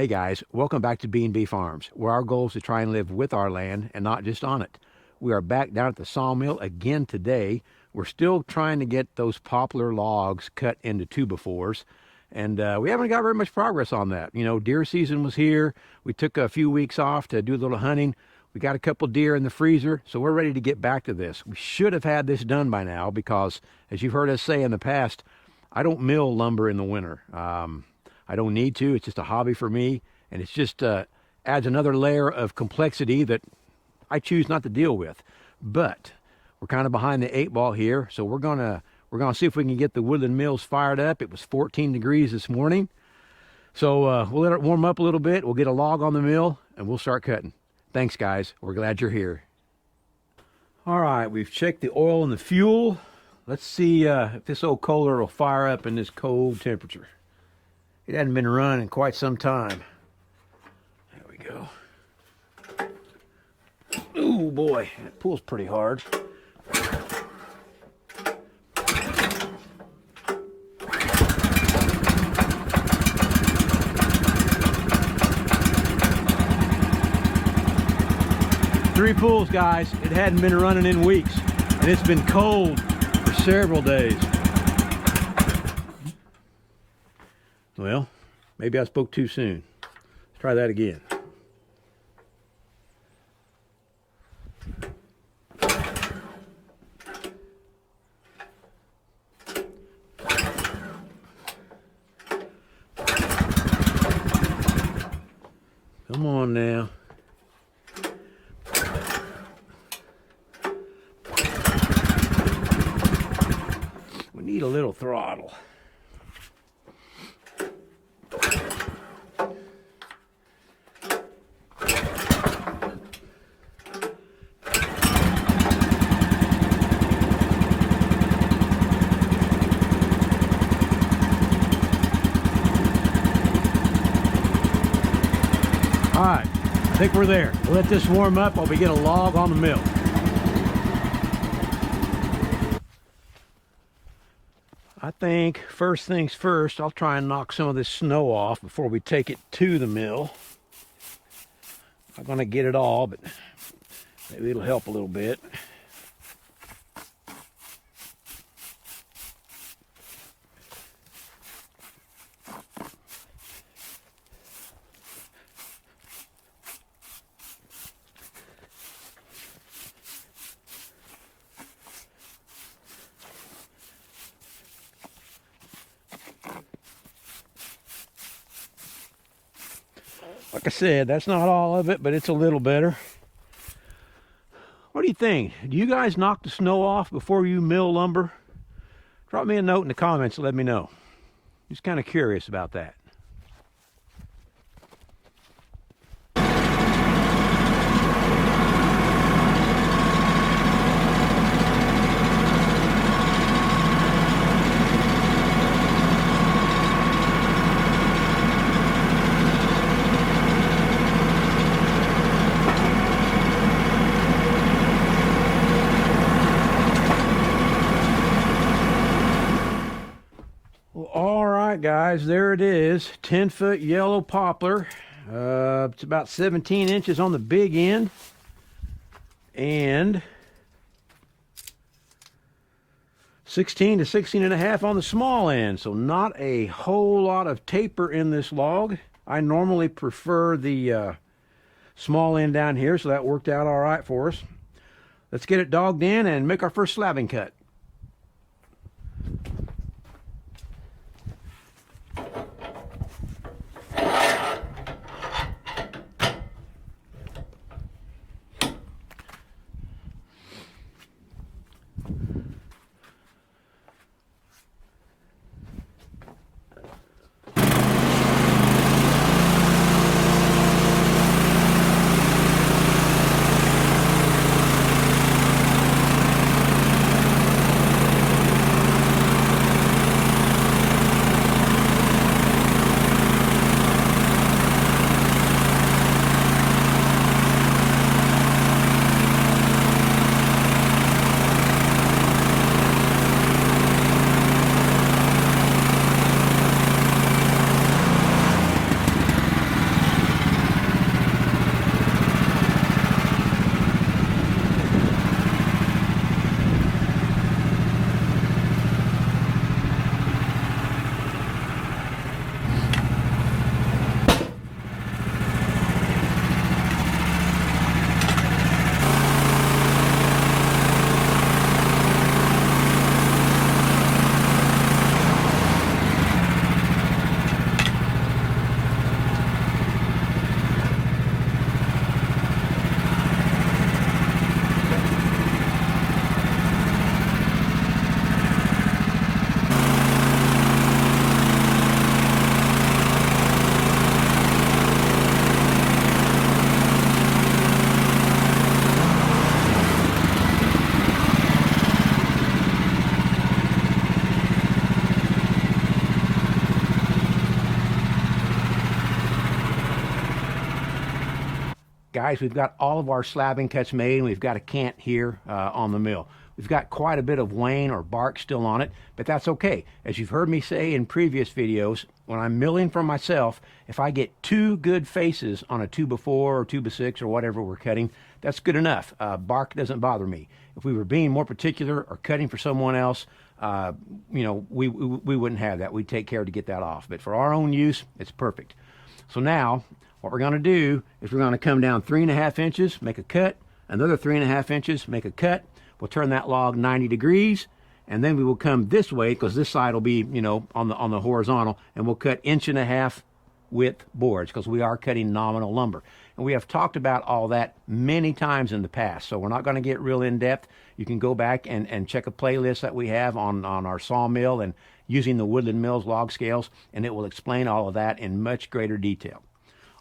Hey guys, welcome back to B&B Farms, where our goal is to try and live with our land and not just on it. We are back down at the sawmill again today. We're still trying to get those poplar logs cut into 2x4s, and we haven't got very much progress on that. You know, deer season was here. We took a few weeks off to do a little hunting. We got a couple deer in the freezer, so we're ready to get back to this. We should have had this done by now because, as you've heard us say in the past, I don't mill lumber in the winter. I don't need to. It's just a hobby for me, and it's just adds another layer of complexity that I choose not to deal with. But we're kind of behind the 8 ball here, so we're gonna see if we can get the woodland mills fired up. It was 14 degrees this morning, so we'll let it warm up a little bit. We'll get a log on the mill, and we'll start cutting. Thanks, guys. We're glad you're here. All right, we've checked the oil and the fuel. Let's see if this old Kohler will fire up in this cold temperature. It hadn't been run in quite some time. There we go. Ooh, boy, it pulls pretty hard. Three pulls, guys. It hadn't been running in weeks, and it's been cold for several days. Well, maybe I spoke too soon. Let's try that again. Come on now. We need a little throttle. All right, I think we're there. We'll let this warm up while we get a log on the mill. I think first things first, I'll try and knock some of this snow off before we take it to the mill. I'm not gonna get it all, but maybe it'll help a little bit. Like I said, that's not all of it, but it's a little better. What do you think? Do you guys knock the snow off before you mill lumber? Drop me a note in the comments and let me know. Just kind of curious about that. Guys, there it is, 10-foot yellow poplar. It's about 17 inches on the big end and 16 to 16 and a half on the small end, so not a whole lot of taper in this log. I normally prefer the small end down here, so that worked out all right for us. Let's get it dogged in and make our first slabbing cut. guys, we've got all of our slabbing cuts made, and we've got a cant here on the mill. We've got quite a bit of wane or bark still on it, but that's okay. As you've heard me say in previous videos, when I'm milling for myself, if I get 2 good faces on a 2x4 or 2x6 or whatever we're cutting, that's good enough. Bark doesn't bother me. If we were being more particular or cutting for someone else, you know, we wouldn't have that. We'd take care to get that off. But for our own use, it's perfect. So now, what we're going to do is we're going to come down 3.5 inches, make a cut, another 3.5 inches, make a cut. We'll turn that log 90 degrees, and then we will come this way, because this side will be, you know, on the horizontal, and we'll cut 1.5 inch width boards, because we are cutting nominal lumber. And we have talked about all that many times in the past, so we're not going to get real in-depth. You can go back and check a playlist that we have on our sawmill and using the Woodland Mills log scales, and it will explain all of that in much greater detail.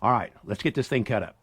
All right, let's get this thing cut up.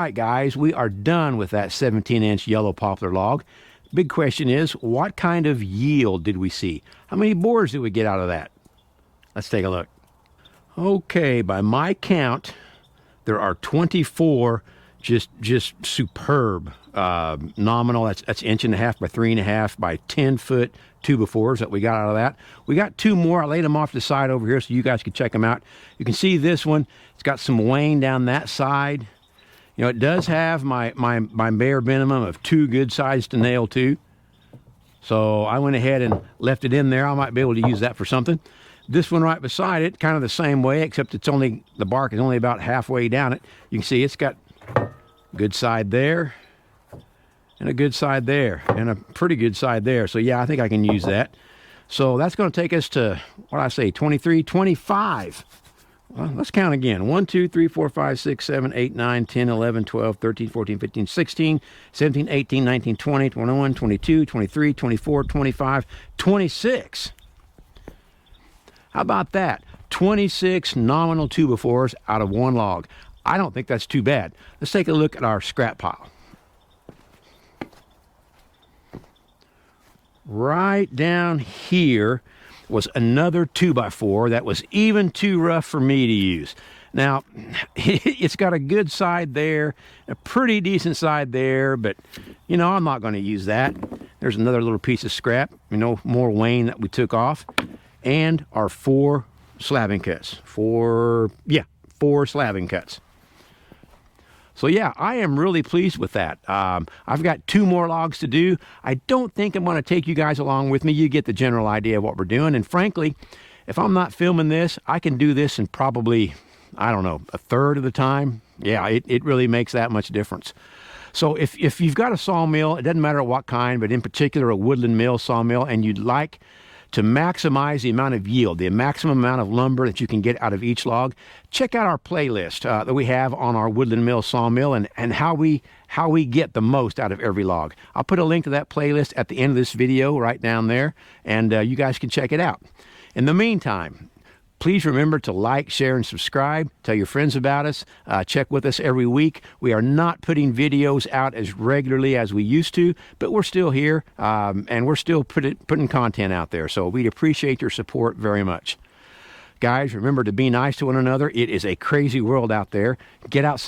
right, guys, we are done with that 17-inch yellow poplar log. Big question is, what kind of yield did we see? How many boards did we get out of that? Let's take a look. Okay, by my count, there are 24 just superb nominal. That's 1.5 inches by 3.5 by 10-foot 2x4s that we got out of that. We got 2 more. I laid them off to the side over here so you guys can check them out. You can see this one. It's got some wane down that side. You know, it does have my bare minimum of 2 good sides to nail to. So I went ahead and left it in there. I might be able to use that for something. This one right beside it, kind of the same way, except it's only, the bark is only about halfway down it. You can see it's got a good side there, and a good side there, and a pretty good side there. So yeah, I think I can use that. So that's going to take us to, what did I say, 23, 25. Well, let's count again. 1, 2, 3, 4, 5, 6, 7, 8, 9, 10, 11, 12, 13, 14, 15, 16, 17, 18, 19, 20, 21, 22, 23, 24, 25, 26. How about that? 26 nominal 2x4s out of 1 log. I don't think that's too bad. Let's take a look at our scrap pile. Right down here was another 2x4 that was even too rough for me to use. Now, it's got a good side there, a pretty decent side there, but, you know, I'm not going to use that. There's another little piece of scrap, you know, more wane that we took off. And our 4 slabbing cuts. 4 slabbing cuts. So yeah, I am really pleased with that. I've got 2 more logs to do. I don't think I'm going to take you guys along with me. You get the general idea of what we're doing. And frankly, if I'm not filming this, I can do this in probably, I don't know, 1/3 of the time. Yeah, it really makes that much difference. So if you've got a sawmill, it doesn't matter what kind, but in particular a woodland mill sawmill, and you'd like to maximize the amount of yield, the maximum amount of lumber that you can get out of each log, check out our playlist that we have on our woodland mill sawmill and how we get the most out of every log. I'll put a link to that playlist at the end of this video right down there, and you guys can check it out. In the meantime, please remember to like, share, and subscribe. Tell your friends about us. Check with us every week. We are not putting videos out as regularly as we used to, but we're still here, and we're still putting content out there. So we'd appreciate your support very much. Guys, remember to be nice to one another. It is a crazy world out there. Get outside.